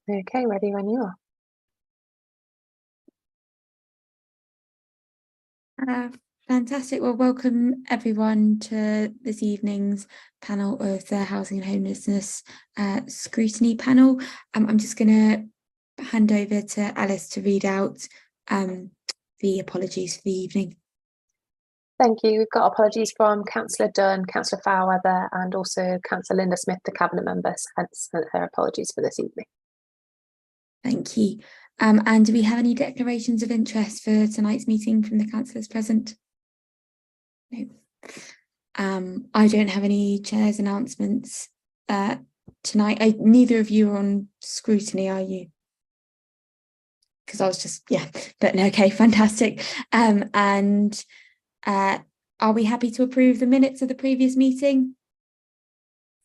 Okay, ready when you are. Fantastic. Well, welcome everyone to this evening's panel of the Housing and Homelessness Scrutiny panel. I'm just going to hand over to Alice to read out the apologies for the evening. Thank you. We've got apologies from Councillor Dunn, Councillor Fairweather, and also Councillor Linda Smith, the Cabinet member, sent her apologies for this evening. Thank you. And do we have any declarations of interest for tonight's meeting from the councillors present? No. I don't have any chair's announcements tonight. Neither of you are on scrutiny, are you? Because I was just, yeah, but no, okay, fantastic. And are we happy to approve the minutes of the previous meeting?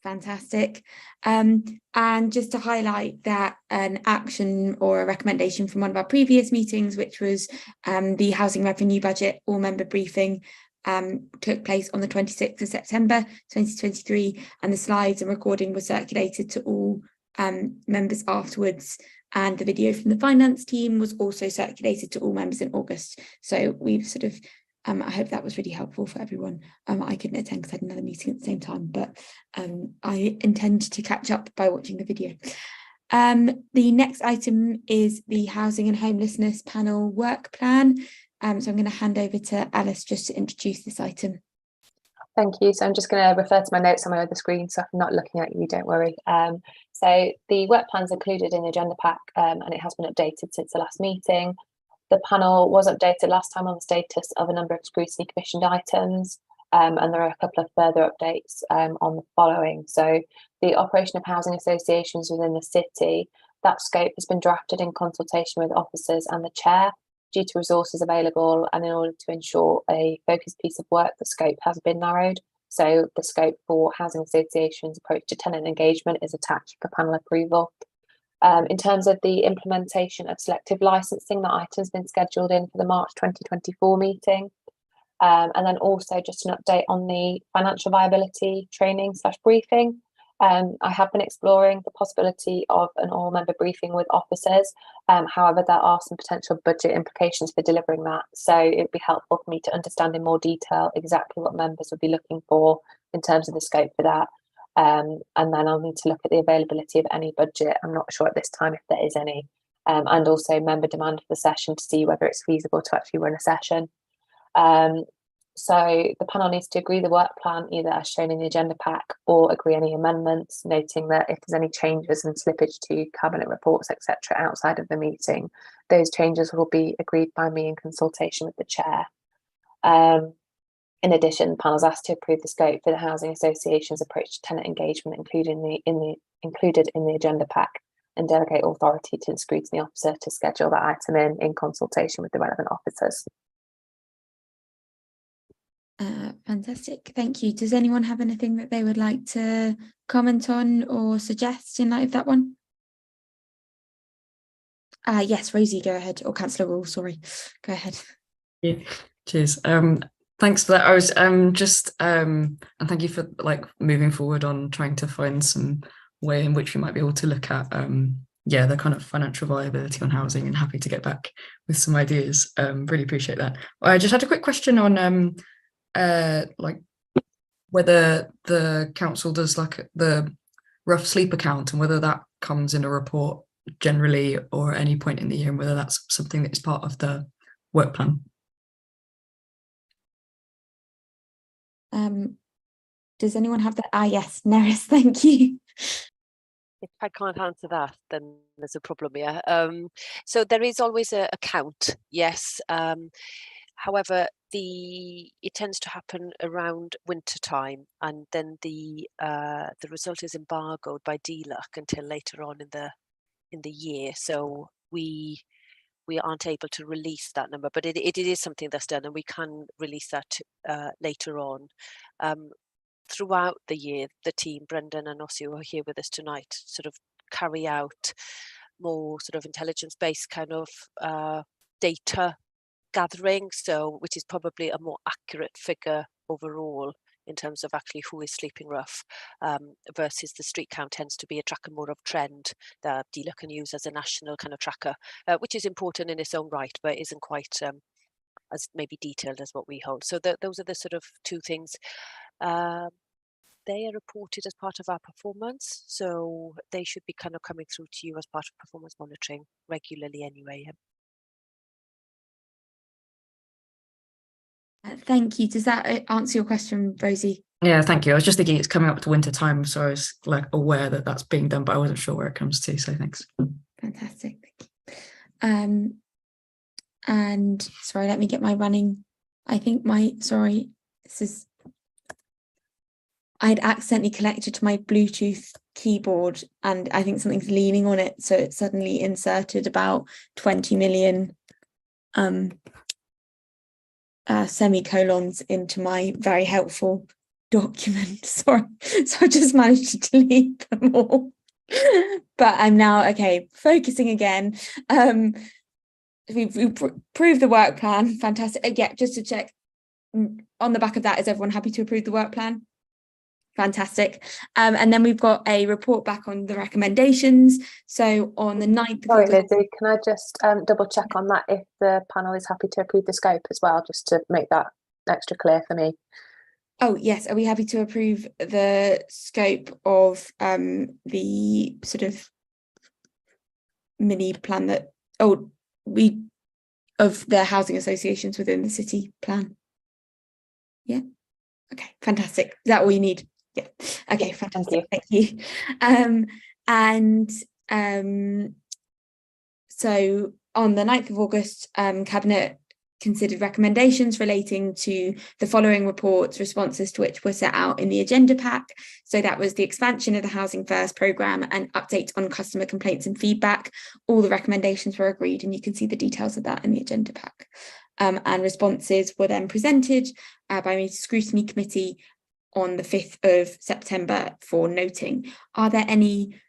Fantastic. And just to highlight that an action or a recommendation from one of our previous meetings, which was the housing revenue budget all member briefing, took place on the 26th of September 2023, and the slides and recording were circulated to all members afterwards, and the video from the finance team was also circulated to all members in August. So we've sort of I hope that was really helpful for everyone. I couldn't attend because I had another meeting at the same time, but I intend to catch up by watching the video. The next item is the Housing and Homelessness Panel Work Plan. So I'm going to hand over to Alice just to introduce this item. Thank you. So I'm just going to refer to my notes on my other screen, so if I'm not looking at you, don't worry. So the work plan is included in the agenda pack, and it has been updated since the last meeting. The panel was updated last time on the status of a number of scrutiny commissioned items, and there are a couple of further updates on the following. So the operation of housing associations within the city, that scope has been drafted in consultation with officers and the chair due to resources available, and in order to ensure a focused piece of work, the scope has been narrowed. So the scope for housing associations' approach to tenant engagement is attached for panel approval. In terms of the implementation of selective licensing, that item's been scheduled in for the March 2024 meeting. And then also just an update on the financial viability training / briefing. I have been exploring the possibility of an all-member briefing with officers. However, there are some potential budget implications for delivering that. So it would be helpful for me to understand in more detail exactly what members would be looking for in terms of the scope for that. And then I'll need to look at the availability of any budget. I'm not sure at this time if there is any, and also member demand for the session to see whether it's feasible to actually run a session. So the panel needs to agree the work plan either as shown in the agenda pack or agree any amendments, noting that if there's any changes and slippage to cabinet reports, etc., outside of the meeting, those changes will be agreed by me in consultation with the chair. In addition, the panel is asked to approve the scope for the housing association's approach to tenant engagement, included in the agenda pack, and delegate authority to the scrutiny officer to schedule that item in consultation with the relevant officers. Fantastic, thank you. Does anyone have anything that they would like to comment on or suggest in light of that one? Yes, Rosie, go ahead, or Councillor Rule, sorry, go ahead. Yeah, cheers. Thanks for that. I was and thank you for moving forward on trying to find some way in which we might be able to look at the kind of financial viability on housing, and happy to get back with some ideas. Really appreciate that. I just had a quick question on whether the council does the rough sleep account and whether that comes in a report generally or at any point in the year, and whether that's something that is part of the work plan. Does anyone have that? Yes, Neris, thank you. If I can't answer that, then there's a problem here. So there is always a count, yes. However, it tends to happen around winter time, and then the result is embargoed by DLUC until later on in the year. So we aren't able to release that number, but it is something that's done, and we can release that later on. Throughout the year, the team, Brendan and Ossie, who are here with us tonight, sort of carry out more sort of intelligence-based kind of data gathering, which is probably a more accurate figure overall in terms of actually who is sleeping rough, versus the street count tends to be a tracker more of trend that DELA can use as a national kind of tracker, which is important in its own right, but isn't quite as maybe detailed as what we hold. So those are the sort of two things. They are reported as part of our performance, so they should be kind of coming through to you as part of performance monitoring regularly anyway. Thank you. Does that answer your question, Rosie? Yeah, thank you. I was just thinking it's coming up to winter time, so I was like aware that that's being done, but I wasn't sure where it comes to. So thanks. Fantastic. Thank you. And sorry, let me get my running. I think I'd accidentally connected to my Bluetooth keyboard and I think something's leaning on it. So it suddenly inserted about 20 million semicolons into my very helpful document. Sorry. So I just managed to delete them all. But I'm now, okay, focusing again. We've approved the work plan. Fantastic. Yeah, just to check, on the back of that, is everyone happy to approve the work plan? Fantastic. And then we've got a report back on the recommendations. So on the 9th of Sorry, August. Lizzie, can I just double check on that if the panel is happy to approve the scope as well, just to make that extra clear for me? Oh, yes. Are we happy to approve the scope of the sort of mini plan that, of the housing associations within the city plan? Yeah. Okay, fantastic. Is that all you need? Yeah. Okay, fantastic. Thank you. So on the 9th of August, Cabinet considered recommendations relating to the following reports, responses to which were set out in the agenda pack. So that was the expansion of the Housing First programme and update on customer complaints and feedback. All the recommendations were agreed, and you can see the details of that in the agenda pack. And responses were then presented by a scrutiny committee on the 5th of September for noting. Are there any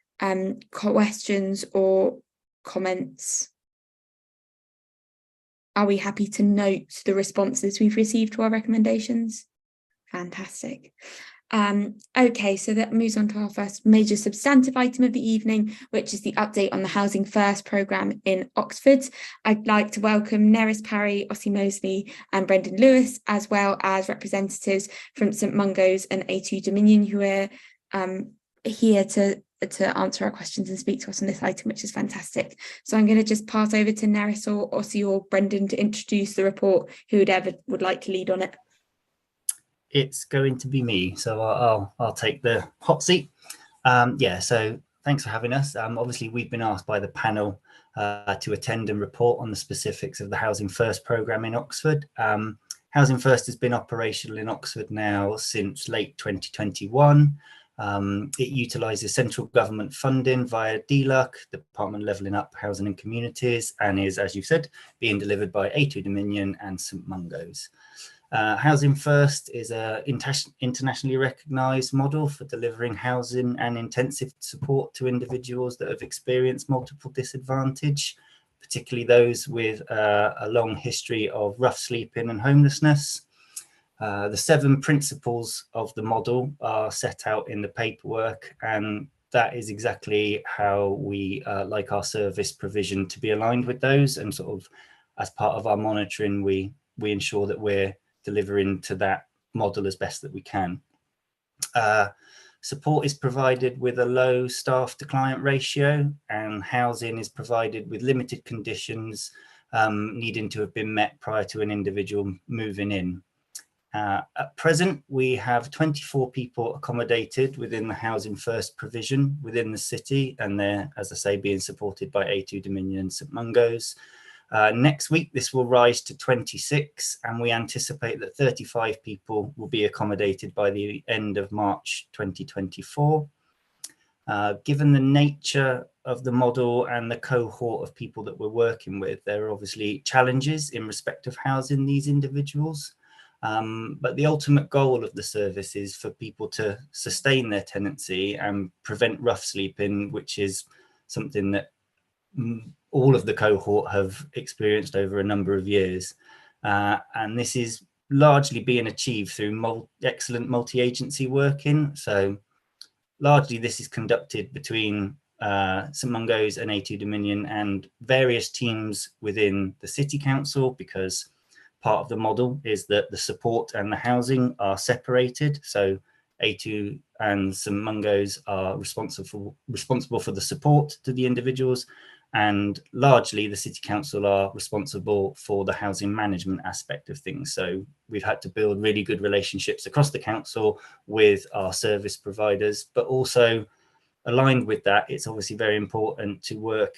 questions or comments? Are we happy to note the responses we've received to our recommendations? Fantastic. Okay, so that moves on to our first major substantive item of the evening, which is the update on the Housing First programme in Oxford. I'd like to welcome Nerys Parry, Ossie Mosley and Brendan Lewis, as well as representatives from St Mungo's and A2 Dominion, who are here to answer our questions and speak to us on this item, which is fantastic. So I'm going to just pass over to Nerys or Ossie or Brendan to introduce the report, whoever would like to lead on it. It's going to be me, so I'll take the hot seat. So thanks for having us. Obviously, we've been asked by the panel to attend and report on the specifics of the Housing First programme in Oxford. Housing First has been operational in Oxford now since late 2021. It utilises central government funding via DLUC, the Department of Levelling Up Housing and Communities, and is, as you said, being delivered by A2 Dominion and St Mungo's. Housing First is an internationally recognised model for delivering housing and intensive support to individuals that have experienced multiple disadvantage, particularly those with a long history of rough sleeping and homelessness. The 7 principles of the model are set out in the paperwork, and that is exactly how we like our service provision to be aligned with those, and sort of as part of our monitoring, we ensure that we're delivering to that model as best that we can. Support is provided with a low staff to client ratio, and housing is provided with limited conditions needing to have been met prior to an individual moving in. At present, we have 24 people accommodated within the Housing First provision within the city, and they're, as I say, being supported by A2 Dominion and St Mungo's. Next week, this will rise to 26, and we anticipate that 35 people will be accommodated by the end of March 2024. Given the nature of the model and the cohort of people that we're working with, there are obviously challenges in respect of housing these individuals. But the ultimate goal of the service is for people to sustain their tenancy and prevent rough sleeping, which is something that all of the cohort have experienced over a number of years. And this is largely being achieved through excellent multi-agency working. So largely this is conducted between St Mungo's and A2 Dominion and various teams within the City Council, because part of the model is that the support and the housing are separated. So A2 and St Mungo's are responsible for the support to the individuals, and largely the City Council are responsible for the housing management aspect of things. So we've had to build really good relationships across the council with our service providers, but also aligned with that, it's obviously very important to work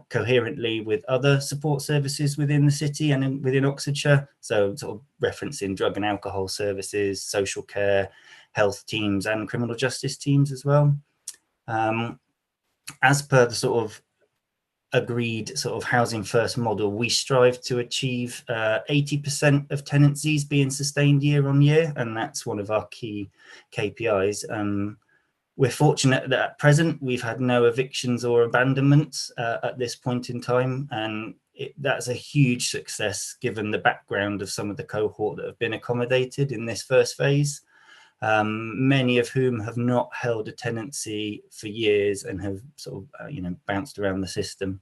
coherently with other support services within the city and within Oxfordshire. So sort of referencing drug and alcohol services, social care, health teams and criminal justice teams as well. As per the sort of agreed sort of housing first model, we strive to achieve 80% of tenancies being sustained year on year, and that's one of our key KPIs. We're fortunate that at present we've had no evictions or abandonments at this point in time, and that's a huge success given the background of some of the cohort that have been accommodated in this first phase, many of whom have not held a tenancy for years and have sort of bounced around the system.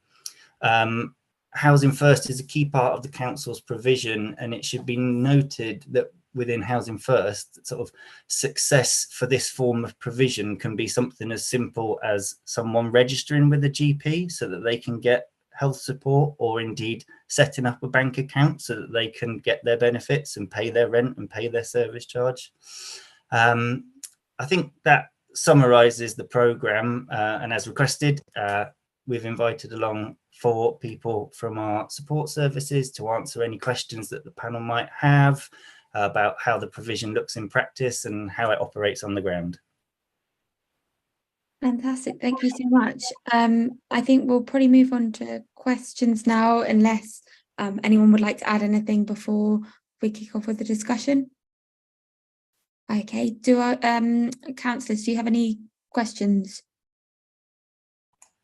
Housing First is a key part of the council's provision, and it should be noted that within Housing First, sort of success for this form of provision can be something as simple as someone registering with a GP so that they can get health support, or indeed setting up a bank account so that they can get their benefits and pay their rent and pay their service charge. I think that summarises the programme, and as requested, we've invited along 4 people from our support services to answer any questions that the panel might have about how the provision looks in practice and how it operates on the ground. Fantastic, thank you so much. I think we'll probably move on to questions now, unless anyone would like to add anything before we kick off with the discussion. Okay, councillors, do you have any questions?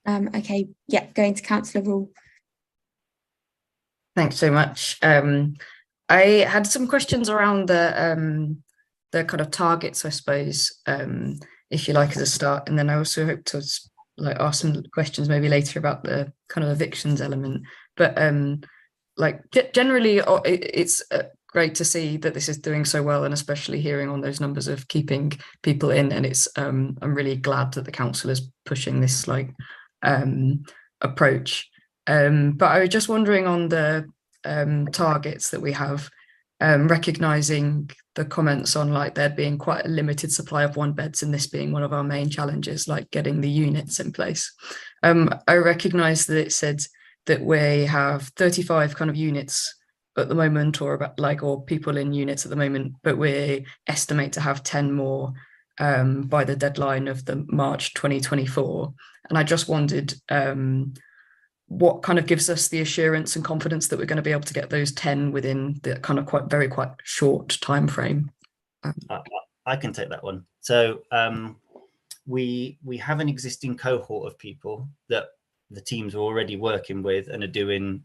Okay, yeah, going to Councillor Rule. Thanks so much. I had some questions around the kind of targets, I suppose, if you like, as a start, and then I also hope to ask some questions maybe later about the kind of evictions element. But generally, it's great to see that this is doing so well, and especially hearing on those numbers of keeping people in. And it's I'm really glad that the council is pushing this approach. But I was just wondering on the targets that we have, recognising the comments on there being quite a limited supply of 1-beds, and this being one of our main challenges, like getting the units in place. I recognise that it said that we have 35 kind of units at the moment, or people in units at the moment, but we estimate to have 10 more by the deadline of the March 2024. And I just wondered what kind of gives us the assurance and confidence that we're going to be able to get those 10 within the kind of quite short time frame. I can take that one. So we have an existing cohort of people that the teams are already working with and are doing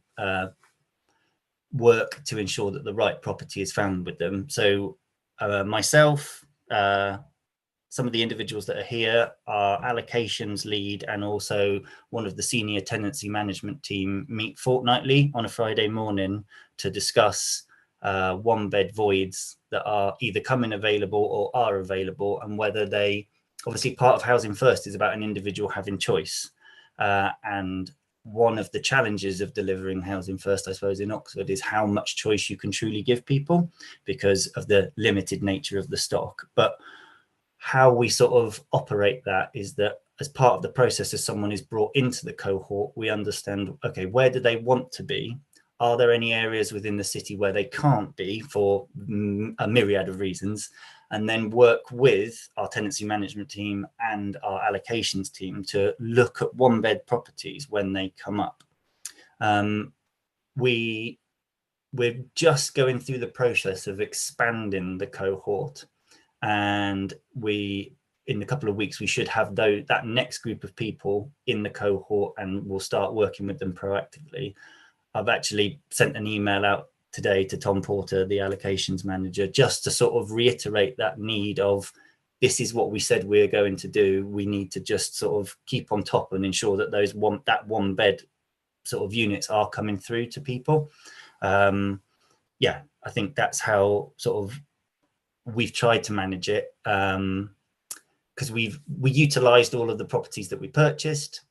work to ensure that the right property is found with them. So myself, some of the individuals that are here, our allocations lead and also one of the senior tenancy management team meet fortnightly on a Friday morning to discuss 1-bed voids that are either coming available or are available, and whether they, obviously part of Housing First is about an individual having choice. And one of the challenges of delivering Housing First, I suppose, in Oxford is how much choice you can truly give people because of the limited nature of the stock. But how we sort of operate that is that as part of the process, as someone is brought into the cohort, we understand, okay, where do they want to be? Are there any areas within the city where they can't be for a myriad of reasons? And then work with our tenancy management team and our allocations team to look at 1-bed properties when they come up. We're just going through the process of expanding the cohort. And in a couple of weeks, we should have that next group of people in the cohort, and we'll start working with them proactively. I've actually sent an email out today to Tom Porter, the allocations manager, just to sort of reiterate that need of, this is what we said we're going to do. We need to just sort of keep on top and ensure that those one bed sort of units are coming through to people. Yeah, I think that's how sort of we've tried to manage it, because we utilised all of the properties that we purchased.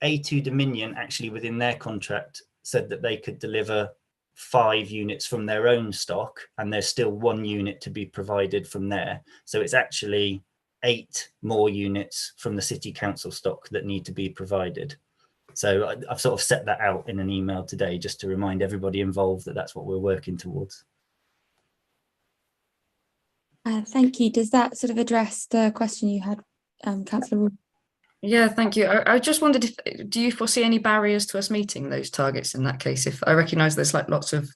A2 Dominion actually within their contract said that they could deliver 5 units from their own stock, and there's still 1 unit to be provided from there. So it's actually 8 more units from the city council stock that need to be provided. So I've sort of set that out in an email today just to remind everybody involved that that's what we're working towards. Thank you. Does that sort of address the question you had, Councillor Ward? Yeah, thank you. I just wondered, do you foresee any barriers to us meeting those targets in that case? If I recognise there's like lots of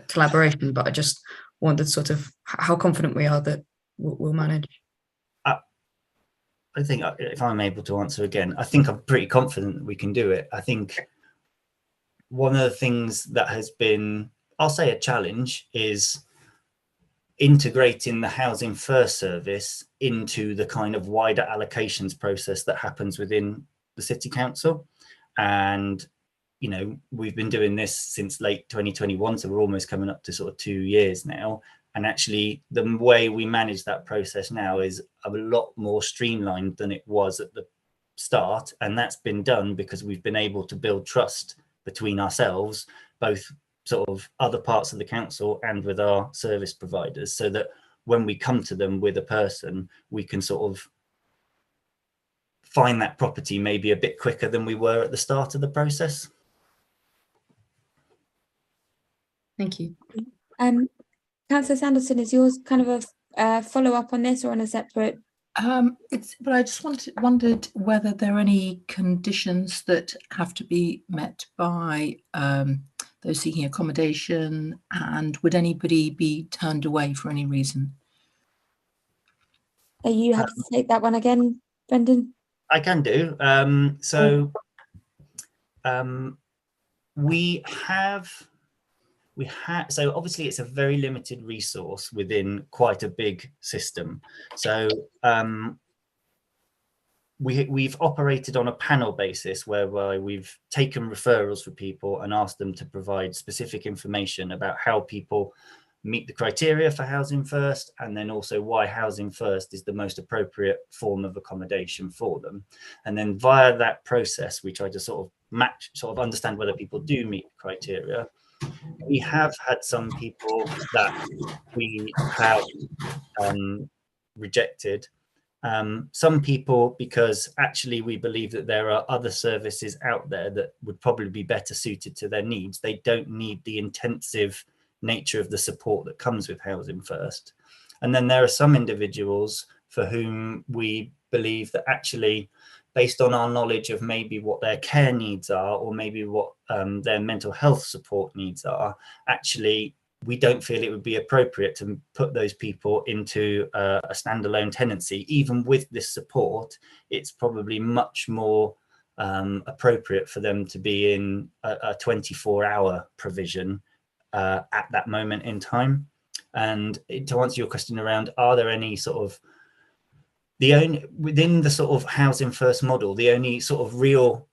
collaboration, but I just wondered sort of how confident we are that we'll manage. I think if I'm able to answer again, I think I'm pretty confident that we can do it. I think one of the things that has been, I'll say, a challenge is integrating the Housing First service into the kind of wider allocations process that happens within the City Council. And, you know, we've been doing this since late 2021, so we're almost coming up to sort of 2 years now. And actually, the way we manage that process now is a lot more streamlined than it was at the start. And that's been done because we've been able to build trust between ourselves, both sort of other parts of the council and with our service providers, so that when we come to them with a person, we can sort of find that property maybe a bit quicker than we were at the start of the process. Thank you. Councillor Sanderson, is yours kind of a follow-up on this or on a separate? But I just wondered whether there are any conditions that have to be met by those seeking accommodation, and would anybody be turned away for any reason? Are you happy to take that one again, Brendan? I can do. So obviously it's a very limited resource within quite a big system. So we've operated on a panel basis whereby we've taken referrals for people and asked them to provide specific information about how people meet the criteria for Housing First, and then also why Housing First is the most appropriate form of accommodation for them. And then via that process, we try to sort of understand whether people do meet the criteria. We have had some people that we have rejected. Some people because actually we believe that there are other services out there that would probably be better suited to their needs. They don't need the intensive nature of the support that comes with Housing First. And then there are some individuals for whom we believe that actually, based on our knowledge of maybe what their care needs are, or maybe what their mental health support needs are, actually, we don't feel it would be appropriate to put those people into a standalone tenancy. Even with this support, it's probably much more appropriate for them to be in a 24-hour provision at that moment in time. And to answer your question around, are there any sort of within the sort of Housing First model, the only sort of real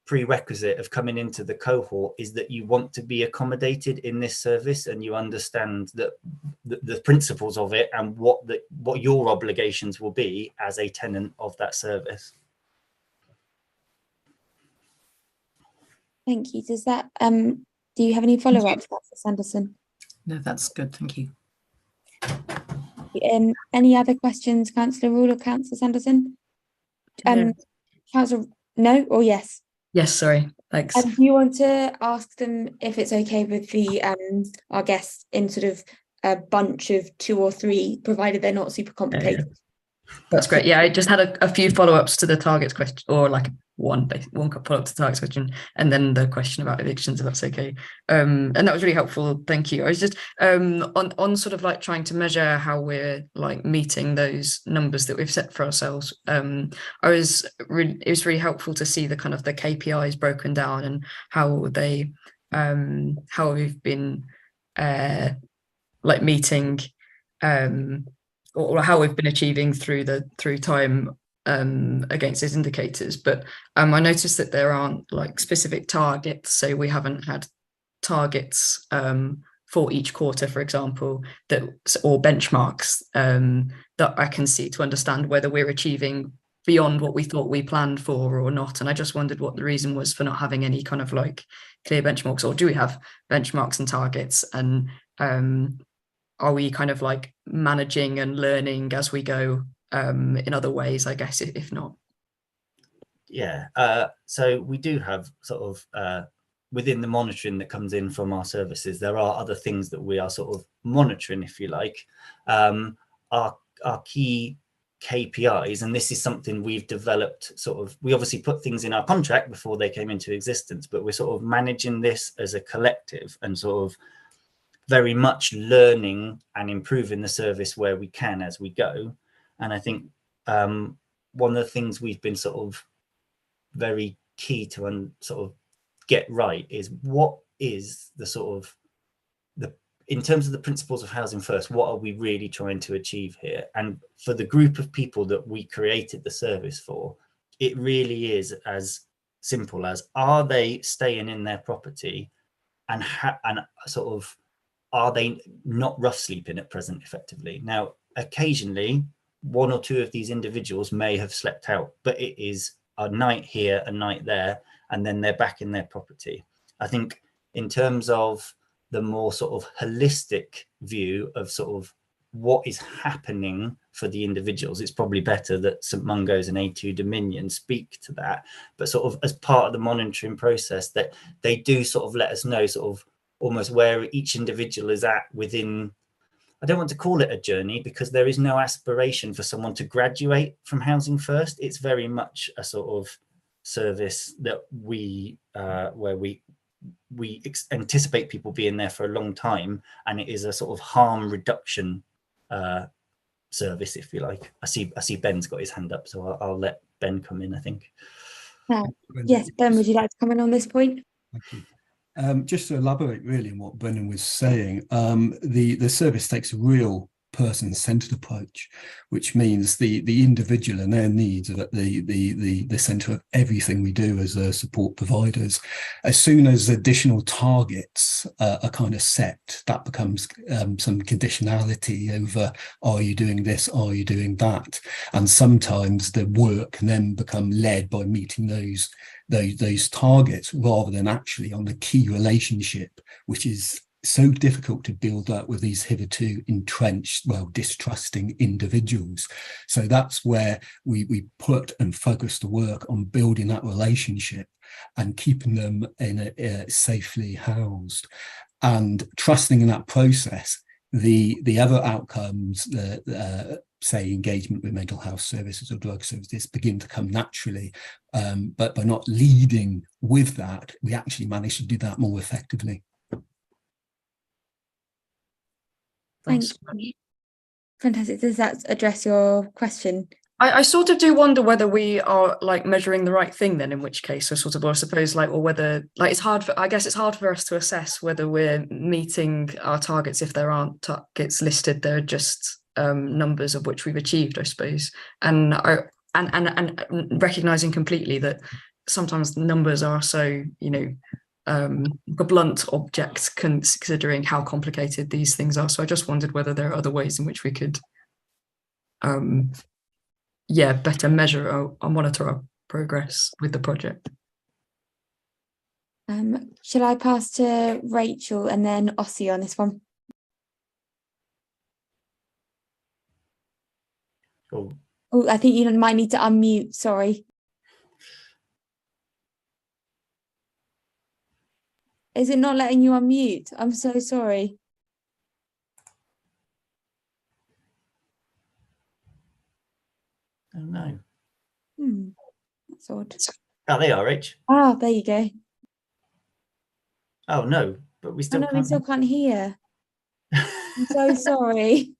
prerequisite of coming into the cohort is that you want to be accommodated in this service and you understand that the principles of it and what your obligations will be as a tenant of that service. Thank you. Does that do you have any follow-ups, Councillor Sanderson? No, that's good. Thank you. Any other questions, Councillor Rule or Councillor Sanderson? No. Councillor, no or yes? Yes, sorry. Thanks. Do you want to ask them if it's okay with the our guests in sort of a bunch of 2 or 3, provided they're not super complicated? Yeah. That's great. Yeah, I just had a few follow-ups to the targets question, or like one follow-up to the targets question, and then the question about evictions, if that's okay. And that was really helpful. Thank you. I was just on sort of like trying to measure how we're like meeting those numbers that we've set for ourselves. It was really helpful to see the kind of the KPIs broken down and how they how we've been like meeting or how we've been achieving through time against those indicators. But I noticed that there aren't like specific targets, so we haven't had targets for each quarter, for example, that or benchmarks that I can see to understand whether we're achieving beyond what we thought we planned for or not. And I just wondered what the reason was for not having any kind of like clear benchmarks, or do we have benchmarks and targets, and are we kind of like managing and learning as we go in other ways, I guess, if not? Yeah, so we do have sort of within the monitoring that comes in from our services, there are other things that we are sort of monitoring, if you like. Our key KPIs, and this is something we've developed sort of, we obviously put things in our contract before they came into existence, but we're sort of managing this as a collective and sort of very much learning and improving the service where we can as we go. And I think one of the things we've been sort of very key to sort of get right is what is the sort of in terms of the principles of Housing First, what are we really trying to achieve here? And for the group of people that we created the service for, it really is as simple as, are they staying in their property and sort of, are they not rough sleeping at present effectively? Now, occasionally, one or two of these individuals may have slept out, but it is a night here, a night there, and then they're back in their property. I think in terms of the more sort of holistic view of sort of what is happening for the individuals, it's probably better that St Mungo's and A2 Dominion speak to that, but sort of as part of the monitoring process, that they do sort of let us know sort of almost where each individual is at within, I don't want to call it a journey, because there is no aspiration for someone to graduate from Housing First. It's very much a sort of service that we where we anticipate people being there for a long time, and it is a sort of harm reduction service, if you like. I see Ben's got his hand up, so I'll let Ben come in, I think. Yes, Ben, would you like to comment on this point? Thank you. Just to elaborate really on what Brendan was saying, the service takes a real person-centered approach, which means the individual and their needs are at the center of everything we do as support providers. As soon as additional targets are kind of set, that becomes some conditionality over, are you doing this, are you doing that? And sometimes the work can then become led by meeting those targets rather than actually on the key relationship, which is so difficult to build up with these hitherto entrenched, distrusting individuals. So that's where we put and focus the work on building that relationship and keeping them in safely housed, and trusting in that process. The other outcomes, say engagement with mental health services or drug services, begin to come naturally, but by not leading with that, we actually manage to do that more effectively. Thanks. Fantastic. Does that address your question? I sort of do wonder whether we are like measuring the right thing then, in which case, or I suppose like, or whether like it's hard for us to assess whether we're meeting our targets if there aren't targets listed. They're just numbers of which we've achieved, I suppose, and recognizing completely that sometimes numbers are so, a blunt object considering how complicated these things are. So I just wondered whether there are other ways in which we could better measure or monitor our progress with the project. Shall I pass to Rachel and then Ossie on this one? Oh, I think you might need to unmute, sorry. Is it not letting you unmute? I'm so sorry. oh no. That's odd. Oh, they are, Rach. Ah, there you go. Oh no, but we still No, we can't. still can't hear. I'm so sorry.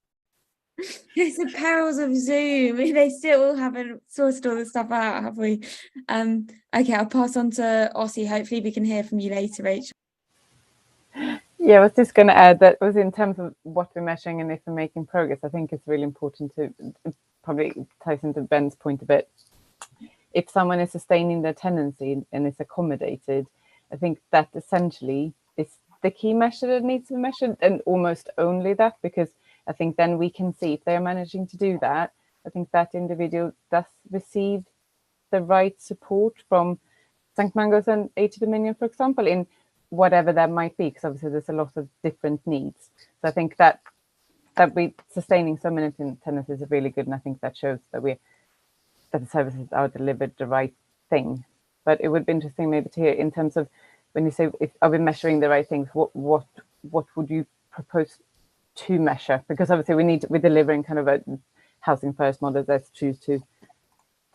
It's the perils of Zoom. They still haven't sorted all this stuff out, have we? Okay, I'll pass on to Ossie. Hopefully we can hear from you later, Rachel. Yeah, I was just going to add that was in terms of what we're measuring and if we're making progress. I think it's really important to probably ties into Ben's point a bit. If someone is sustaining their tenancy and is accommodated, I think that essentially is the key measure that needs to be measured, and almost only that, because I think then we can see if they're managing to do that. I think that individual does receive the right support from St. Mungo's and HE Dominion, for example, in whatever that might be, because obviously there's a lot of different needs. So I think that we sustaining so many tenancies is really good, and I think that shows that the services are delivered the right thing. But it would be interesting maybe to hear in terms of when you say are we measuring the right things, what would you propose to measure? Because obviously we're delivering kind of a housing first model that's true to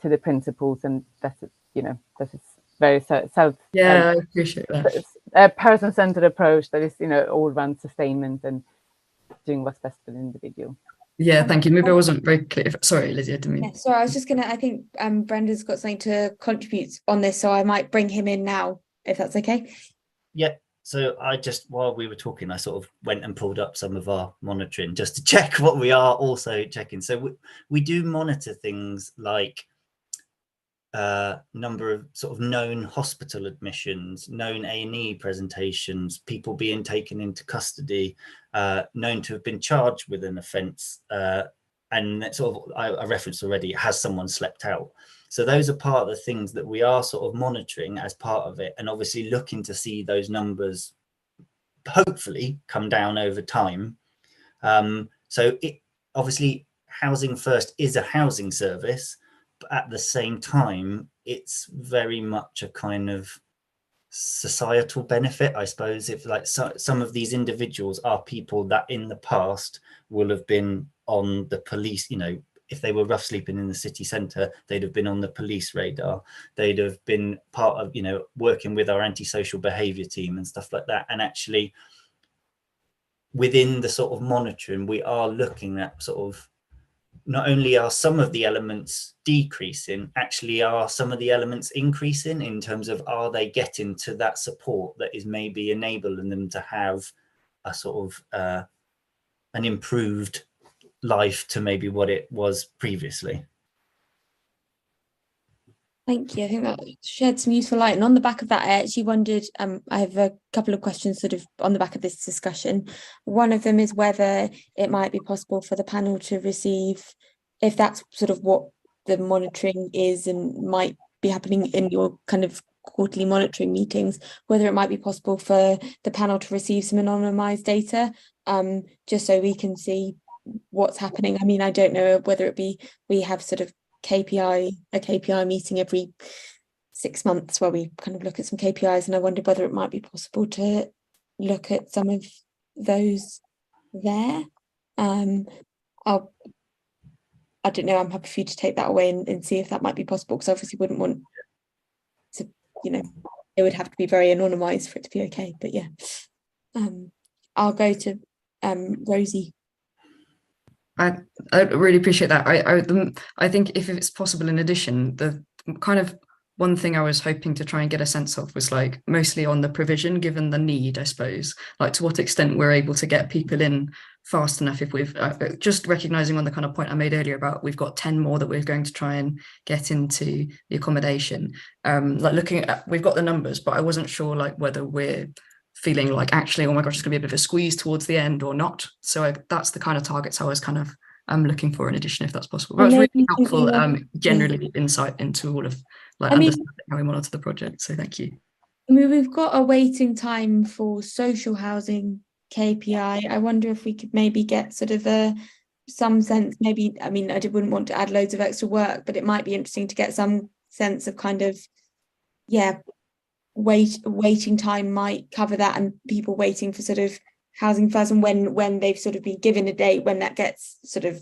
the principles, and that's that is very self I appreciate that. A person-centered approach that is all around sustainment and doing what's best for the individual. Yeah, thank you. Maybe I wasn't very clear. Sorry, Lizzie, I didn't mean. Yeah, sorry, I was just I think Brenda's got something to contribute on this, so I might bring him in now, if that's okay. Yeah. So I just, while we were talking, I sort of went and pulled up some of our monitoring just to check what we are also checking. So we do monitor things like number of sort of known hospital admissions, known A&E presentations, people being taken into custody, known to have been charged with an offence, and that sort of I referenced already, has someone slept out? So those are part of the things that we are sort of monitoring as part of it, and obviously looking to see those numbers hopefully come down over time. So it obviously Housing First is a housing service, but at the same time it's very much a kind of societal benefit, I suppose. If like some of these individuals are people that in the past will have been on the police, if they were rough sleeping in the city centre, they'd have been on the police radar. They'd have been part of, working with our antisocial behaviour team and stuff like that. And actually, within the sort of monitoring, we are looking at sort of, not only are some of the elements decreasing, actually are some of the elements increasing in terms of, are they getting to that support that is maybe enabling them to have a sort of an improved life to maybe what it was previously. Thank you. I think that shed some useful light. And on the back of that, I actually wondered, I have a couple of questions sort of on the back of this discussion. One of them is whether it might be possible for the panel to receive, if that's sort of what the monitoring is and might be happening in your kind of quarterly monitoring meetings, whether it might be possible for the panel to receive some anonymized data, just so we can see what's happening. I mean, I don't know whether it be, we have sort of a KPI meeting every 6 months where we kind of look at some KPIs, and I wondered whether it might be possible to look at some of those there. I don't know, I'm happy for you to take that away and see if that might be possible, because obviously wouldn't want to, it would have to be very anonymized for it to be okay. But yeah, I'll go to Rosie. I really appreciate that. I think if it's possible, in addition, the kind of one thing I was hoping to try and get a sense of was like mostly on the provision, given the need, I suppose, like to what extent we're able to get people in fast enough. If we've just recognizing on the kind of point I made earlier about we've got 10 more that we're going to try and get into the accommodation, like looking at, we've got the numbers, but I wasn't sure like whether we're feeling like actually, oh my gosh, it's going to be a bit of a squeeze towards the end or not. So that's the kind of targets I was kind of looking for in addition, if that's possible. But it was really helpful generally insight into all of like understanding how we monitor the project. So thank you. I mean, we've got a waiting time for social housing KPI. I wonder if we could maybe get sort of some sense, maybe, I mean, wouldn't want to add loads of extra work, but it might be interesting to get some sense of kind of, yeah, waiting time might cover that, and people waiting for sort of Housing First, and when they've sort of been given a date, when that gets sort of,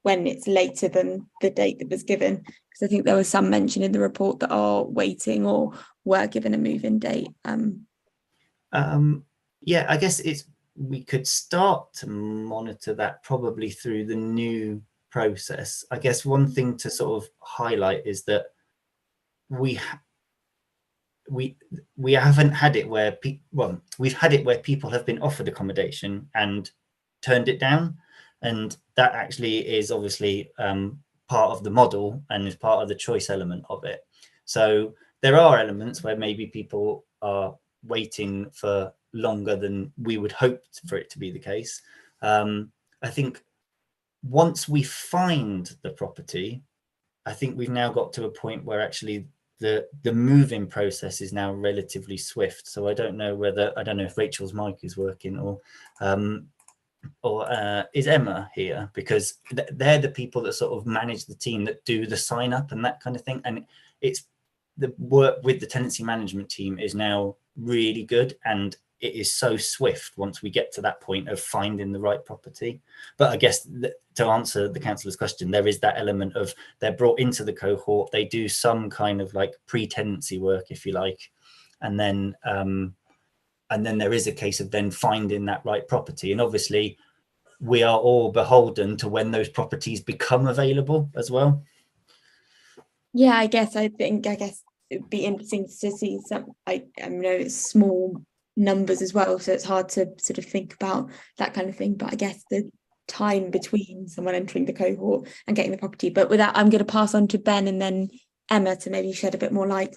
when it's later than the date that was given, because I think there was some mention in the report that are waiting or were given a move-in date. Yeah, I guess we could start to monitor that probably through the new process. I guess one thing to sort of highlight is that we haven't had it where we've had it where people have been offered accommodation and turned it down, and that actually is obviously part of the model and is part of the choice element of it. So there are elements where maybe people are waiting for longer than we would hope for it to be the case. I think once we find the property, I think we've now got to a point where actually the move-in process is now relatively swift. So I don't know if Rachel's mic is working, or is Emma here, because they're the people that sort of manage the team that do the sign up and that kind of thing. And it's the work with the tenancy management team is now really good, and it is so swift once we get to that point of finding the right property. But I guess to answer the councillor's question, there is that element of they're brought into the cohort, they do some kind of like pre-tenancy work, if you like, and then there is a case of then finding that right property. And obviously we are all beholden to when those properties become available as well. Yeah, I guess it'd be interesting to see some, I know it's small numbers as well, so it's hard to sort of think about that kind of thing, but I guess the time between someone entering the cohort and getting the property. But with that, I'm going to pass on to Ben and then Emma to maybe shed a bit more light.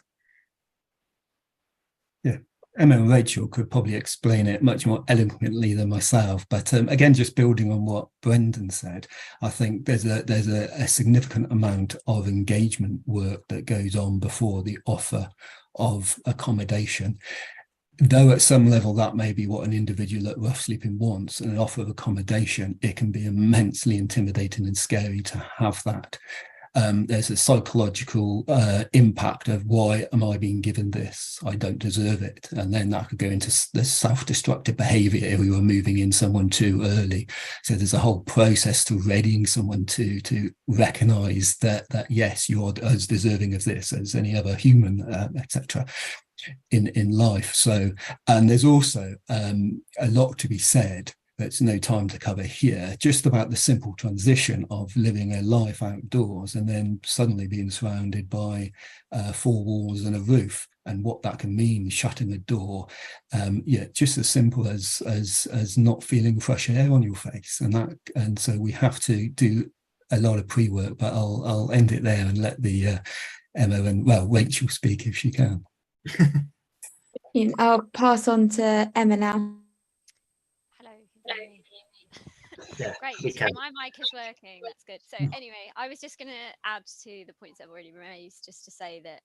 Yeah, Emma and Rachel could probably explain it much more eloquently than myself, but again, just building on what Brendan said, I think there's a significant amount of engagement work that goes on before the offer of accommodation. Though at some level that may be what an individual at Rough Sleeping wants, and an offer of accommodation, it can be immensely intimidating and scary to have that. There's a psychological impact of, why am I being given this? I don't deserve it. And then that could go into the self-destructive behaviour if we were moving in someone too early. So there's a whole process to readying someone to recognise that yes, you're as deserving of this as any other human, etc. in life. So, and there's also a lot to be said, that's no time to cover here, just about the simple transition of living a life outdoors and then suddenly being surrounded by four walls and a roof, and what that can mean, shutting the door. Just as simple as not feeling fresh air on your face, and so we have to do a lot of pre-work. But I'll end it there and let the Emma and Rachel speak if she can. I'll pass on to Emma now. Hello. Yeah, Great, so my mic is working, that's good. So anyway, I was just going to add to the points that I've already raised, just to say that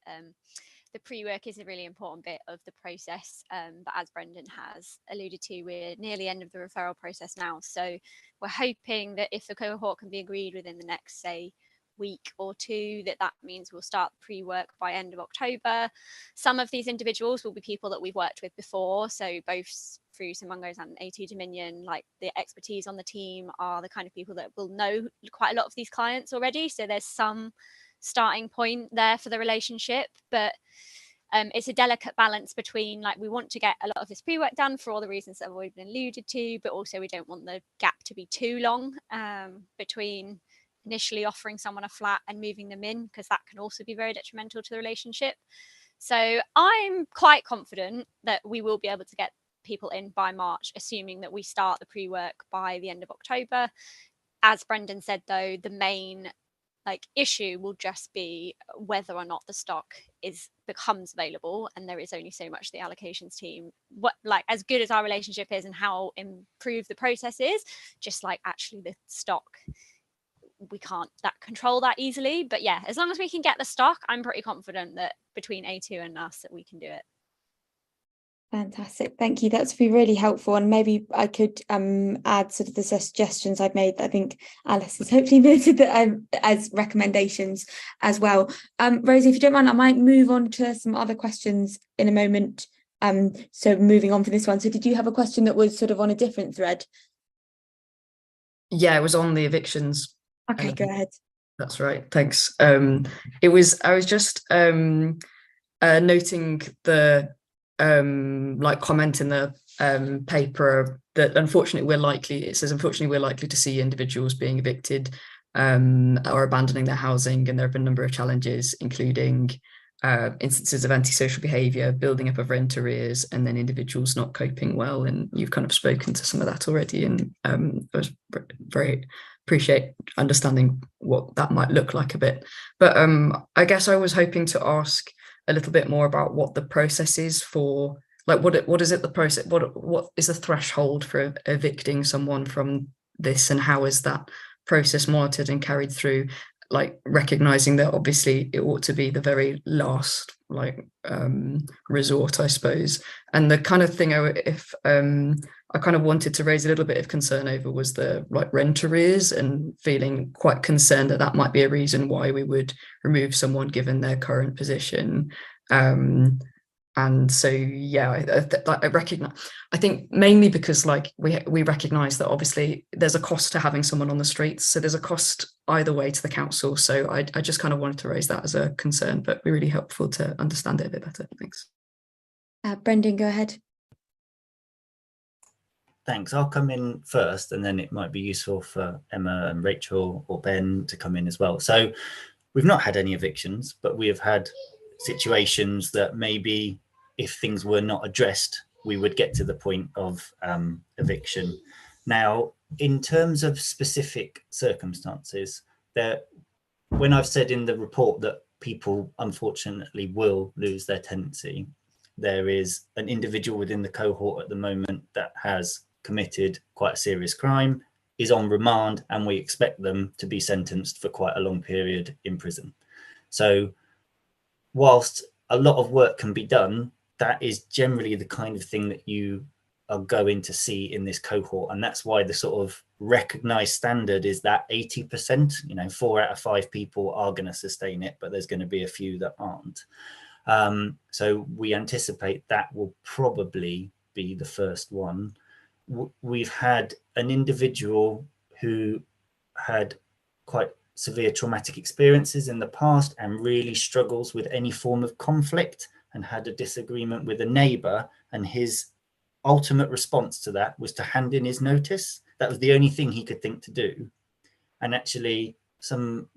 the pre-work is a really important bit of the process, but as Brendan has alluded to, we're near the end of the referral process now, so we're hoping that if the cohort can be agreed within the next, say, week or two, that means we'll start the pre-work by end of October. Some of these individuals will be people that we've worked with before, so both through St Mungo's and A2 Dominion, like the expertise on the team are the kind of people that will know quite a lot of these clients already, so there's some starting point there for the relationship. But it's a delicate balance between, like, we want to get a lot of this pre-work done for all the reasons that have already been alluded to, but also we don't want the gap to be too long between initially offering someone a flat and moving them in, because that can also be very detrimental to the relationship. So I'm quite confident that we will be able to get people in by March, assuming that we start the pre-work by the end of October. As Brendan said, though, the main issue will just be whether or not the stock becomes available, and there is only so much the allocations team, as good as our relationship is and how improved the process is, just actually the stock, we can't control that easily. But yeah, as long as we can get the stock, I'm pretty confident that between A2 and us that we can do it. Fantastic, thank you, that's been really helpful. And maybe I could add sort of the suggestions I've made that I think Alice has hopefully noted that as recommendations as well. Rosie, if you don't mind, I might move on to some other questions in a moment. So moving on for this one, so did you have a question that was sort of on a different thread? Yeah, it was on the evictions. Okay, go ahead. That's right, thanks. I was just noting the comment in the paper that unfortunately we're likely to see individuals being evicted or abandoning their housing, and there have been a number of challenges, including instances of antisocial behaviour, building up of rent arrears, and then individuals not coping well. And you've kind of spoken to some of that already, and I was very appreciate understanding what that might look like a bit. But I guess I was hoping to ask a little bit more about what the process is for, like, what is it, the process, what is the threshold for evicting someone from this, and how is that process monitored and carried through, like recognizing that obviously it ought to be the very last resort, I suppose. And the kind of thing I kind of wanted to raise a little bit of concern over was the rent arrears, and feeling quite concerned that that might be a reason why we would remove someone given their current position. And so, yeah, I recognize, I think mainly because we recognize that obviously there's a cost to having someone on the streets. So there's a cost either way to the council. So I just kind of wanted to raise that as a concern, but it'd be really helpful to understand it a bit better. Thanks. Brendan, go ahead. Thanks. I'll come in first, and then it might be useful for Emma and Rachel or Ben to come in as well. So we've not had any evictions, but we have had situations that maybe if things were not addressed, we would get to the point of eviction. Now, in terms of specific circumstances, when I've said in the report that people unfortunately will lose their tenancy, there is an individual within the cohort at the moment that has committed quite a serious crime, is on remand, and we expect them to be sentenced for quite a long period in prison. So whilst a lot of work can be done, that is generally the kind of thing that you are going to see in this cohort. And that's why the sort of recognized standard is that 80%, 4 out of 5 people are going to sustain it, but there's going to be a few that aren't. So we anticipate that will probably be the first one. We've had an individual who had quite severe traumatic experiences in the past and really struggles with any form of conflict, and had a disagreement with a neighbour, and his ultimate response to that was to hand in his notice. That was the only thing he could think to do. And actually some,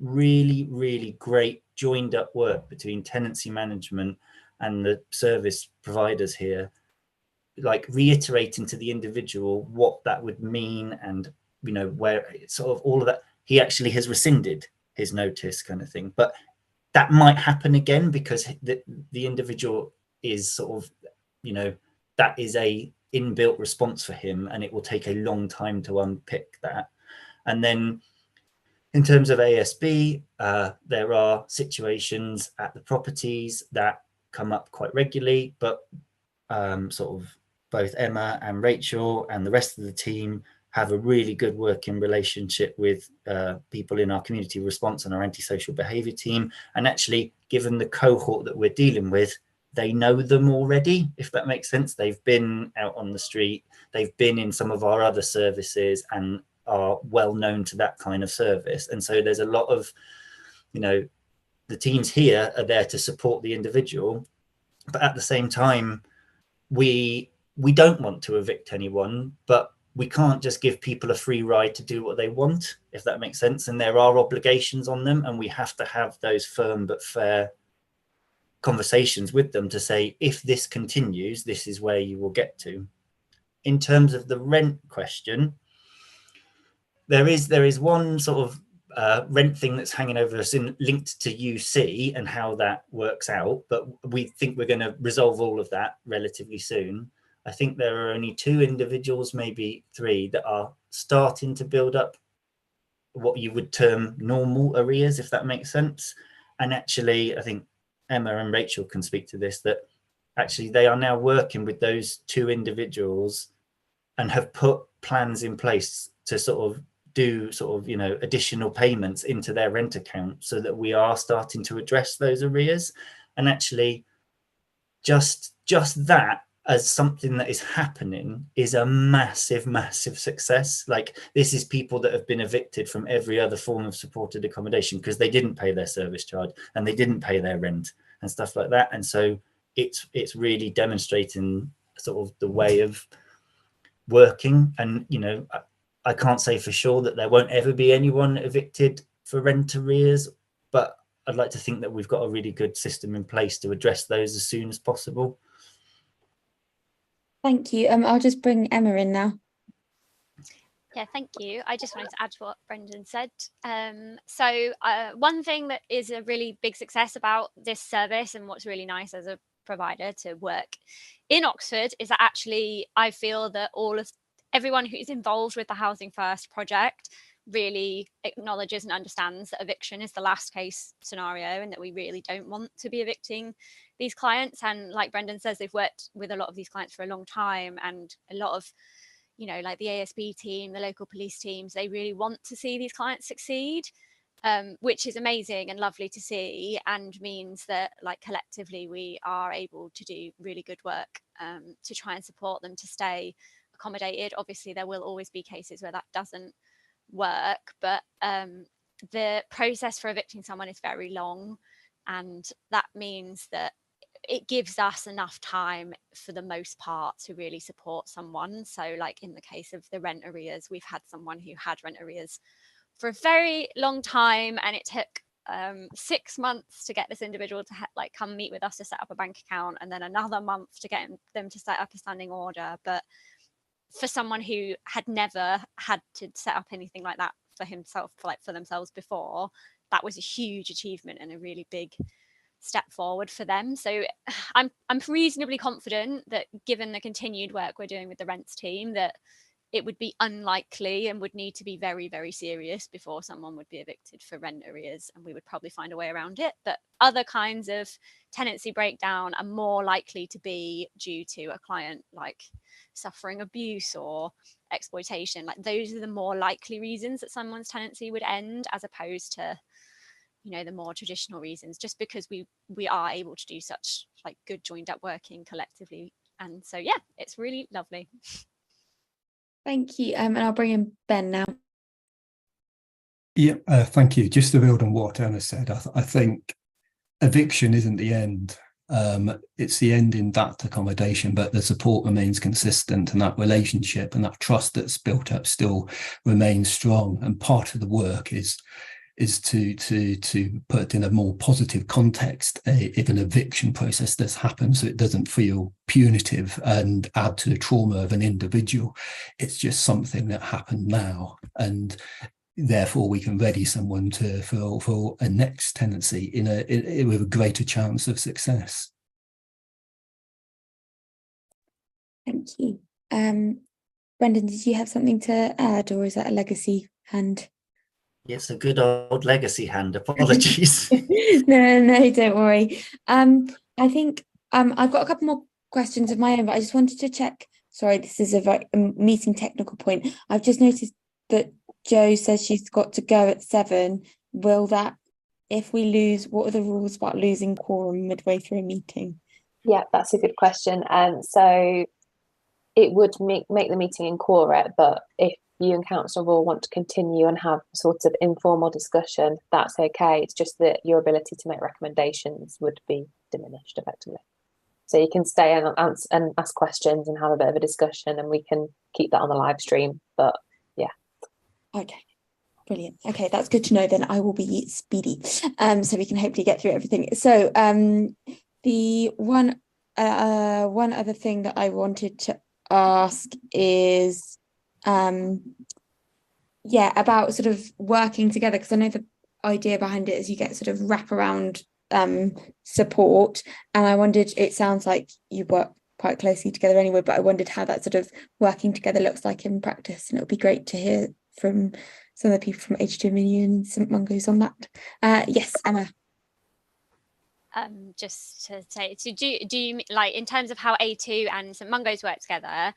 really, really great joined up work between tenancy management and the service providers here, like reiterating to the individual what that would mean, and, where it's sort of all of that. He actually has rescinded his notice, kind of thing. But that might happen again because the individual is sort of, that is a inbuilt response for him, and it will take a long time to unpick that. And then in terms of ASB, there are situations at the properties that come up quite regularly, but sort of both Emma and Rachel and the rest of the team have a really good working relationship with people in our community response and our antisocial behaviour team. And actually, given the cohort that we're dealing with, they know them already, if that makes sense. They've been out on the street, they've been in some of our other services and are well known to that kind of service. And so there's a lot of, the teams here are there to support the individual, but at the same time, we don't want to evict anyone, but we can't just give people a free ride to do what they want, if that makes sense. And there are obligations on them, and we have to have those firm but fair conversations with them to say, if this continues, this is where you will get to. In terms of the rent question, there is one sort of rent thing that's hanging over us linked to UC and how that works out, but we think we're going to resolve all of that relatively soon. I think there are only 2 individuals, maybe 3, that are starting to build up what you would term normal arrears, if that makes sense. And actually, I think Emma and Rachel can speak to this, that actually they are now working with those 2 individuals and have put plans in place to sort of do additional payments into their rent account, so that we are starting to address those arrears. And actually just that as something that is happening is a massive, massive success. Like, this is people that have been evicted from every other form of supported accommodation because they didn't pay their service charge and they didn't pay their rent and stuff like that. And so it's really demonstrating sort of the way of working. And, I can't say for sure that there won't ever be anyone evicted for rent arrears, but I'd like to think that we've got a really good system in place to address those as soon as possible. Thank you. I'll just bring Emma in now. Yeah, thank you. I just wanted to add to what Brendan said. One thing that is a really big success about this service and what's really nice as a provider to work in Oxford is that actually I feel that everyone who's involved with the Housing First project really acknowledges and understands that eviction is the last case scenario and that we really don't want to be evicting these clients. And like Brendan says, they've worked with a lot of these clients for a long time, and a lot of, you know, like the ASB team, the local police teams, they really want to see these clients succeed, which is amazing and lovely to see, and means that like collectively we are able to do really good work to try and support them to stay accommodated. Obviously, there will always be cases where that doesn't work, but the process for evicting someone is very long, and that means that it gives us enough time for the most part to really support someone. So like in the case of the rent arrears, we've had someone who had rent arrears for a very long time, and it took 6 months to get this individual to like come meet with us to set up a bank account, and then another month to get them to set up a standing order. But for someone who had never had to set up anything like that for themselves before, that was a huge achievement and a really big step forward for them. So I'm reasonably confident that given the continued work we're doing with the rents team, that it would be unlikely and would need to be very, very serious before someone would be evicted for rent arrears, and we would probably find a way around it. But other kinds of tenancy breakdown are more likely to be due to a client like suffering abuse or exploitation. Like those are the more likely reasons that someone's tenancy would end, as opposed to, you know, the more traditional reasons, just because we are able to do such like good joined up working collectively. And so yeah, it's really lovely. Thank you. And I'll bring in Ben now. Yeah, thank you. Just to build on what Emma said, I think eviction isn't the end. It's the end in that accommodation, but the support remains consistent, and that relationship and that trust that's built up still remains strong. And part of the work is to put in a more positive context if an eviction process does happen, so it doesn't feel punitive and add to the trauma of an individual. It's just something that happened now, and therefore we can ready someone for a next tenancy with a greater chance of success. Thank you. Brendan, did you have something to add, or is that a legacy hand? It's a good old legacy hand. Apologies. No, don't worry. I think I've got a couple more questions of my own, but I just wanted to check. Sorry, this is a meeting technical point. I've just noticed that Jo says she's got to go at 7. Will that, if we lose, what are the rules about losing quorum midway through a meeting? Yeah, that's a good question. So it would make the meeting in quorum, but if you and Councillor Raw want to continue and have sort of informal discussion, that's okay. It's just that your ability to make recommendations would be diminished effectively. So you can stay and ask questions and have a bit of a discussion, and we can keep that on the live stream. But yeah. Okay, brilliant. Okay, that's good to know. Then I will be speedy, so we can hopefully get through everything. So the one other thing that I wanted to ask is about sort of working together, because I know the idea behind it is you get sort of wraparound support, and I wondered, it sounds like you work quite closely together anyway, but I wondered how that sort of working together looks like in practice, and it would be great to hear from some of the people from H2 Mini and St Mungo's on that. Yes, Emma. Just to say, so do you like in terms of how A2 and St Mungo's work together?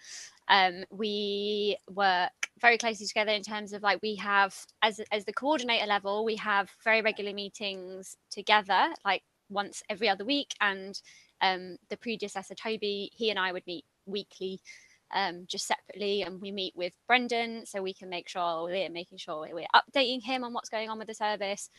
We work very closely together in terms of like we have as the coordinator level, we have very regular meetings together, like once every other week, and the predecessor Toby, he and I would meet weekly, just separately, and we meet with Brendan so we can make sure we're updating him on what's going on with the service,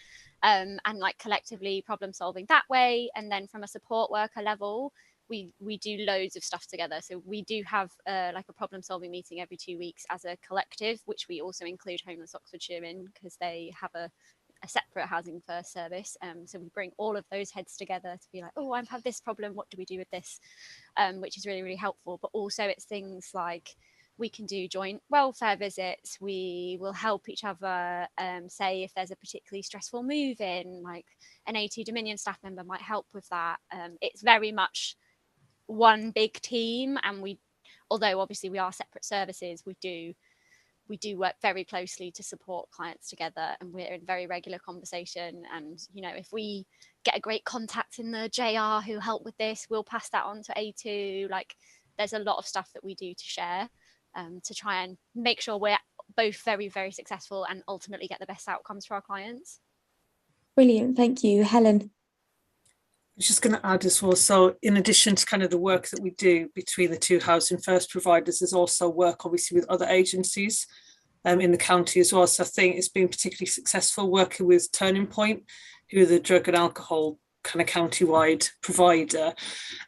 and like collectively problem solving that way. And then from a support worker level, we do loads of stuff together. So we do have like a problem solving meeting every 2 weeks as a collective, which we also include Homeless Oxfordshire in, because they have a separate Housing First service. So we bring all of those heads together to be like, oh, I've had this problem, what do we do with this? Which is really, really helpful. But also it's things like we can do joint welfare visits. We will help each other, say if there's a particularly stressful move in, like an A2 Dominion staff member might help with that. It's very much one big team, and although obviously we are separate services, we do work very closely to support clients together, and we're in very regular conversation. And you know, if we get a great contact in the JR who help with this, we'll pass that on to A2. Like, there's a lot of stuff that we do to share, to try and make sure we're both very, very successful and ultimately get the best outcomes for our clients. Brilliant, thank you. Helen? I was just going to add as well, so in addition to kind of the work that we do between the two Housing First providers, there's also work obviously with other agencies in the county as well. So I think it's been particularly successful working with Turning Point, who are the drug and alcohol kind of county-wide provider,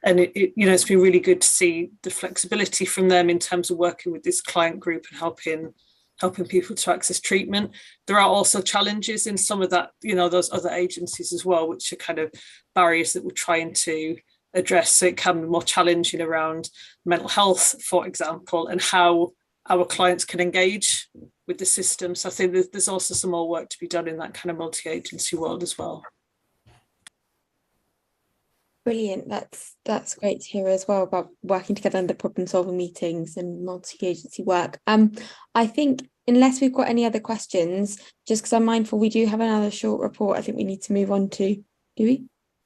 and it's been really good to see the flexibility from them in terms of working with this client group and helping people to access treatment. There are also challenges in some of that, those other agencies as well, which are kind of barriers that we're trying to address. So it can be more challenging around mental health, for example, and how our clients can engage with the system. So I think there's also some more work to be done in that kind of multi-agency world as well. Brilliant, that's great to hear as well, about working together in the problem-solving meetings and multi-agency work. I think, unless we've got any other questions, just because I'm mindful we do have another short report I think we need to move on to, do we?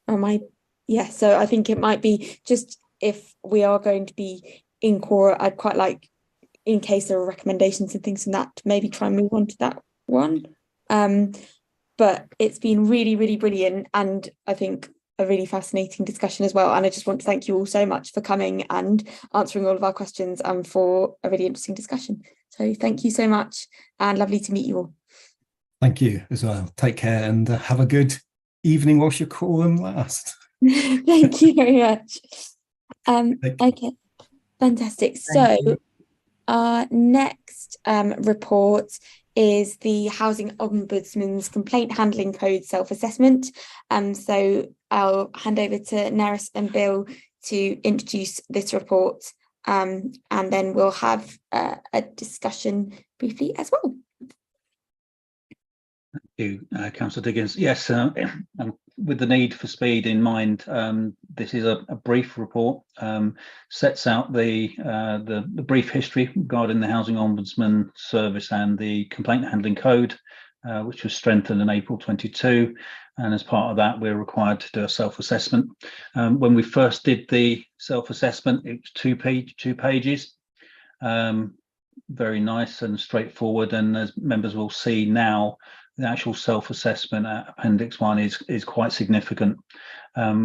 Or am I? Yeah, so I think it might be just, if we are going to be in core, I'd quite like, in case there are recommendations and things in that, to maybe try and move on to that one. But it's been really, really brilliant, and I think a really fascinating discussion as well. And I just want to thank you all so much for coming and answering all of our questions, and for a really interesting discussion. So thank you so much, and lovely to meet you all. Thank you as well. Take care, and have a good evening whilst your quorum lasts. Thank you very much. Okay, fantastic. So our next report is the Housing Ombudsman's Complaint Handling Code self-assessment. So I'll hand over to Nerys and Bill to introduce this report, and then we'll have a discussion briefly as well. Thank you, Councillor Diggins. Yes, with the need for speed in mind, this is a brief report, sets out the brief history regarding the Housing Ombudsman Service and the Complaint Handling Code, which was strengthened in April 22. And as part of that, we're required to do a self-assessment. When we first did the self-assessment, it was two pages. Very nice and straightforward. And as members will see now, the actual self-assessment at Appendix 1 is quite significant.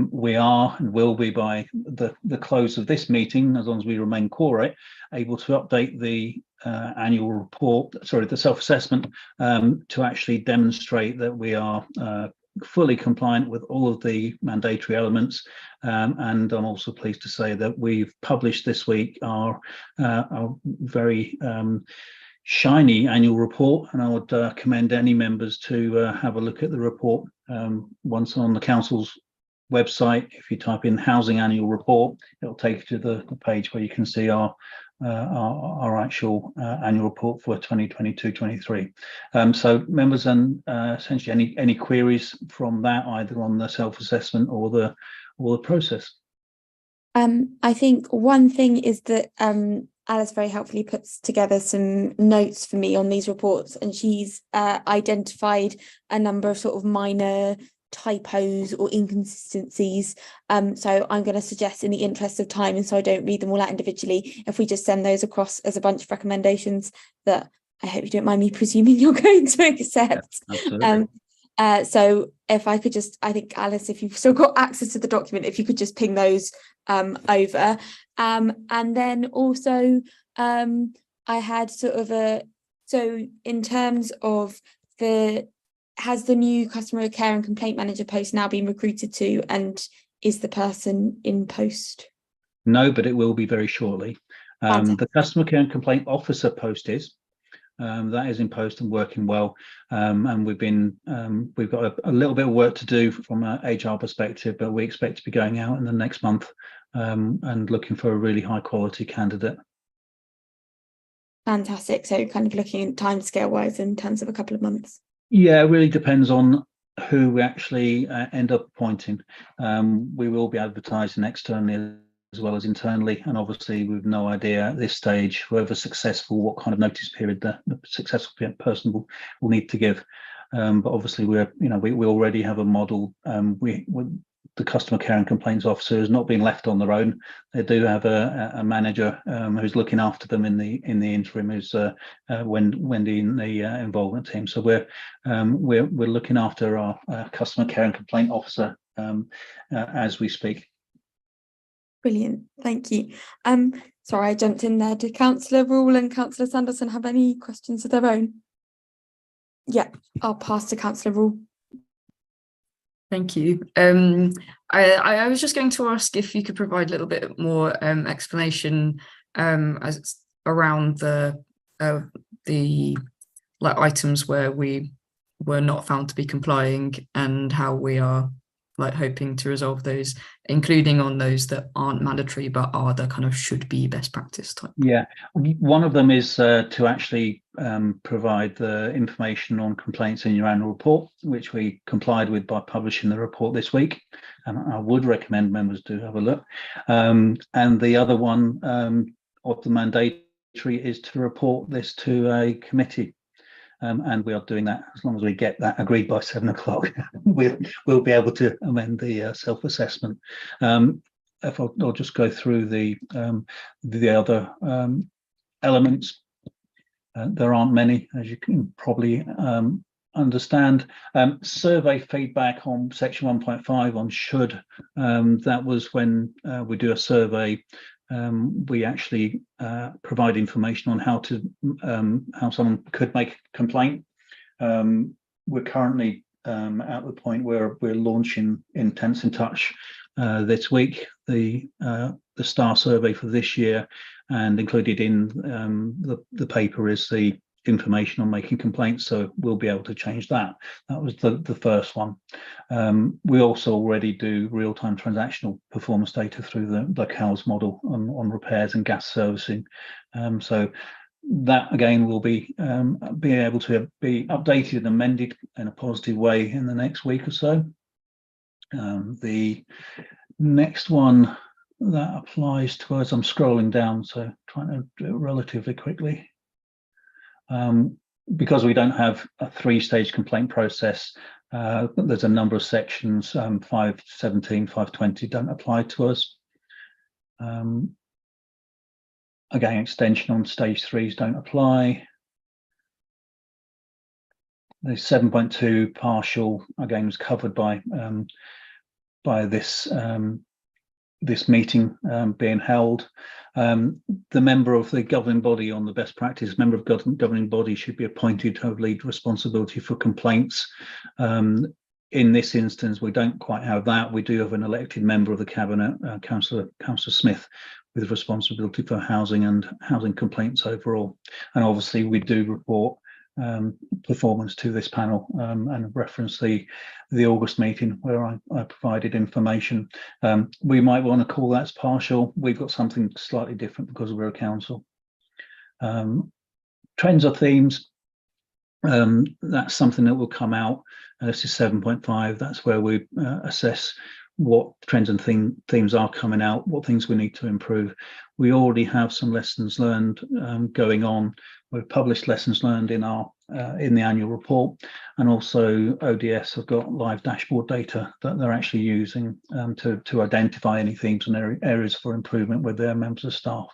We are, and will be by the close of this meeting, as long as we remain quorate, able to update the annual report, the self-assessment, to actually demonstrate that we are fully compliant with all of the mandatory elements. And I'm also pleased to say that we've published this week our very shiny annual report, and I would commend any members to have a look at the report. Once on the council's website, if you type in Housing Annual Report, it'll take you to the page where you can see our actual annual report for 2022-23. So members, and essentially any queries from that, either on the self-assessment or the process. I think one thing is that Alice very helpfully puts together some notes for me on these reports, and she's identified a number of sort of minor typos or inconsistencies. So I'm going to suggest, in the interest of time, and so I don't read them all out individually, if we just send those across as a bunch of recommendations that I hope you don't mind me presuming you're going to accept. Yeah, absolutely. So if I could just, I think, Alice, if you've still got access to the document, if you could just ping those over. And then also I had sort of so in terms of has the new customer care and complaint manager post now been recruited to, and is the person in post? No, but it will be very shortly. The customer care and complaint officer post is. That is in post and working well, and we've got a little bit of work to do from an HR perspective, but we expect to be going out in the next month and looking for a really high quality candidate. Fantastic. So kind of looking at timescale wise in terms of a couple of months. Yeah, it really depends on who we actually end up appointing. We will be advertising externally as well as internally, and obviously we've no idea at this stage, whoever's successful, what kind of notice period the successful person will need to give. But obviously we already have a model. The customer care and complaints officer is not being left on their own. They do have a manager who's looking after them in the interim, who's Wendy in the involvement team. So we're looking after our customer care and complaint officer as we speak. Brilliant, thank you. Sorry, I jumped in there. Did Councillor Rule and Councillor Sanderson have any questions of their own? Yeah, I'll pass to Councillor Rule. Thank you. I was just going to ask if you could provide a little bit more explanation as it's around the like items where we were not found to be complying and how we are like hoping to resolve those, including on those that aren't mandatory but are the kind of should be best practice type. Yeah, one of them is to actually provide the information on complaints in your annual report, which we complied with by publishing the report this week, and I would recommend members do have a look. And the other one of the mandatory is to report this to a committee. And we are doing that. As long as we get that agreed by 7 o'clock, we'll be able to amend the self-assessment. If I'll just go through the other elements. There aren't many, as you can probably understand. Survey feedback on section 1.5 on should. That was when we do a survey. We actually provide information on how someone could make a complaint. We're currently at the point where we're launching Intense in Touch this week, the STAR survey for this year, and included in the paper is the information on making complaints, so we'll be able to change that. That was the first one. We also already do real-time transactional performance data through the CALS model on repairs and gas servicing. So that again will be able to be updated and amended in a positive way in the next week or so. The next one that applies to us, I'm scrolling down, so trying to do it relatively quickly. Because we don't have a 3-stage complaint process, there's a number of sections, 517, 520 don't apply to us. Again, extension on stage 3s don't apply. The 7.2 partial, again, was covered by this meeting being held. The member of the governing body on the best practice, member of governing body should be appointed to have lead responsibility for complaints. In this instance, we don't quite have that. We do have an elected member of the cabinet, Councillor Smith, with responsibility for housing and housing complaints overall. And obviously we do report performance to this panel and reference the August meeting where I provided information. We might want to call that as partial. We've got something slightly different because we're a council. Trends or themes, that's something that will come out. This is 7.5. That's where we assess what trends and themes are coming out, what things we need to improve. We already have some lessons learned going on. We've published lessons learned in the annual report, and also ODS have got live dashboard data that they're actually using to identify any themes and areas for improvement with their members of staff.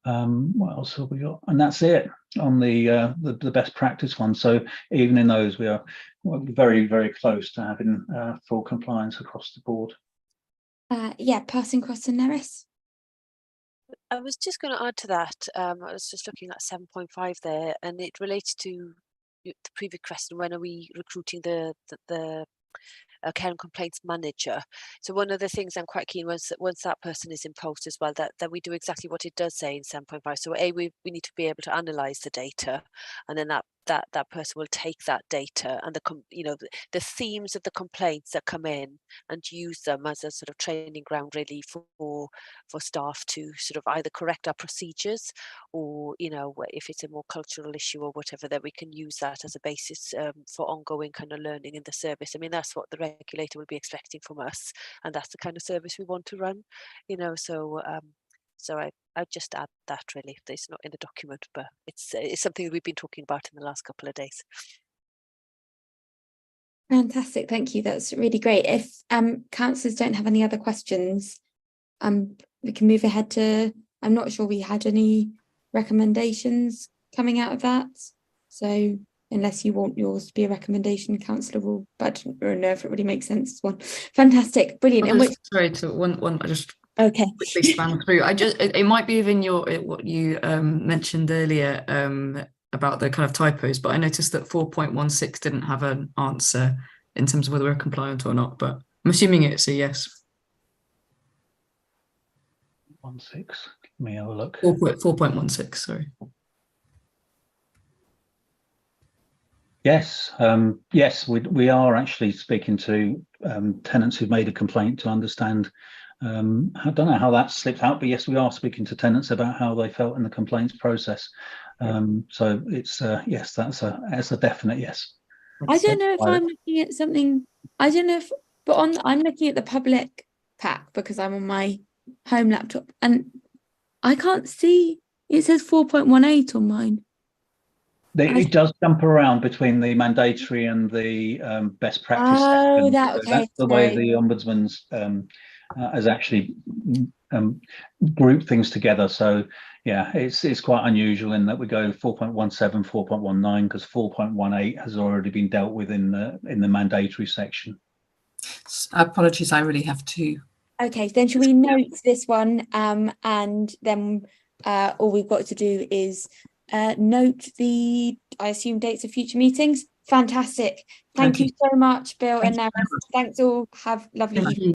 What else have we got? And that's it on the best practice one. So even in those, we are very, very close to having full compliance across the board. Yeah, passing across to Neris. I was just going to add to that. I was just looking at 7.5 there, and it relates to the previous question: when are we recruiting the a care complaints manager. So one of the things I'm quite keen once that person is in post as well, that we do exactly what it does say in 7.5. So we need to be able to analyze the data, and then that person will take that data and the themes of the complaints that come in and use them as a sort of training ground really for staff to sort of either correct our procedures, or if it's a more cultural issue or whatever, that we can use that as a basis for ongoing kind of learning in the service. I mean, that's what the regulator will be expecting from us, and that's the kind of service we want to run, so I'd just add that really. It's not in the document, but it's something we've been talking about in the last couple of days. Fantastic, thank you. That's really great. If councillors don't have any other questions, we can move ahead to. I'm not sure we had any recommendations coming out of that. So unless you want yours to be a recommendation, councillor will. But I don't know if it really makes sense. One, fantastic, brilliant. And sorry to one. I just. Okay. Quickly span through. It might be within what you mentioned earlier about the kind of typos, but I noticed that 4.16 didn't have an answer in terms of whether we're compliant or not, but I'm assuming it's a yes. 16. Let me have a look. 4.16, sorry. Yes, yes, we are actually speaking to tenants who've made a complaint to understand. I don't know how that slipped out, but yes, we are speaking to tenants about how they felt in the complaints process. So it's yes, that's a definite yes. I don't know if I'm looking at something. I don't know if, but I'm looking at the public pack because I'm on my home laptop and I can't see. It says 4.18 on mine. It does jump around between the mandatory and the best practice. Oh, section. So that's the way the Ombudsman's has actually grouped things together. So yeah, it's quite unusual in that we go 4.17, 4.19 because 4.18 has already been dealt with in the mandatory section. Apologies, I really have to. Okay, then shall we note this one, and then all we've got to do is note the, I assume, dates of future meetings. Fantastic. Thank you so much, Bill and Nara. Thanks all. Have a lovely evening.